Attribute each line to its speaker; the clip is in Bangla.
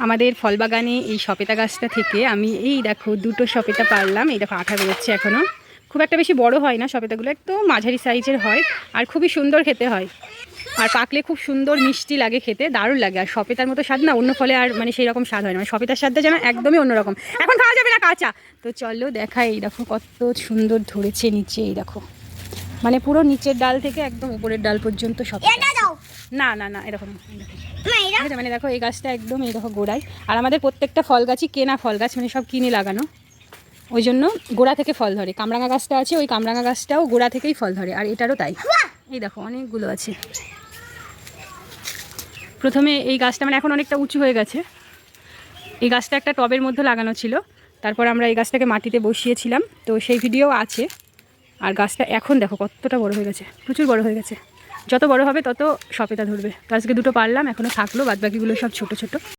Speaker 1: আমাদের ফল বাগানে এই সপেতা গাছটা থেকে আমি এই দেখো দুটো সপেতা পারলাম। এই দেখো আঠা বেরোচ্ছে এখনও, খুব একটা বেশি বড় হয় না সপেতাগুলো, একদম মাঝারি সাইজের হয় আর খুবই সুন্দর খেতে হয়। আর পাকলে খুব সুন্দর মিষ্টি লাগে, খেতে দারুণ লাগে। আর সপেতার মতো স্বাদ না অন্য ফলে আর মানে সেই রকম স্বাদ হয় না, মানে সপেতার স্বাদটা যেন একদমই অন্যরকম। এখন খাওয়া যাবে না কাঁচা, তো চলো দেখাই। এই দেখো কত সুন্দর ধরেছে নিচে, এই দেখো মানে পুরো নিচের ডাল থেকে একদম উপরের ডাল পর্যন্ত সপেতা। না না না এরকম মানে দেখো এই গাছটা একদম এই দেখো গোড়ায়। আর আমাদের প্রত্যেকটা ফল গাছই কেনা ফল গাছ, মানে সব কিনে লাগানো, ওই জন্য গোড়া থেকে ফল ধরে। কামরাঙা গাছটা আছে, ওই কামরাঙা গাছটাও গোড়া থেকেই ফল ধরে, আর এটারও তাই। এই দেখো অনেকগুলো আছে। প্রথমে এই গাছটা মানে এখন অনেকটা উঁচু হয়ে গেছে। এই গাছটা একটা টবের মধ্যে লাগানো ছিল, তারপর আমরা এই গাছটাকে মাটিতে বসিয়েছিলাম, তো সেই ভিডিও আছে। আর গাছটা এখন দেখো কতটা বড় হয়ে গেছে, প্রচুর বড় হয়ে গেছে। যত বড় হবে তত সপেতা ধরবে। তো আজকে দুটো পারলাম, এখনও থাকলো, বাদবাকিগুলো সব ছোট ছোট।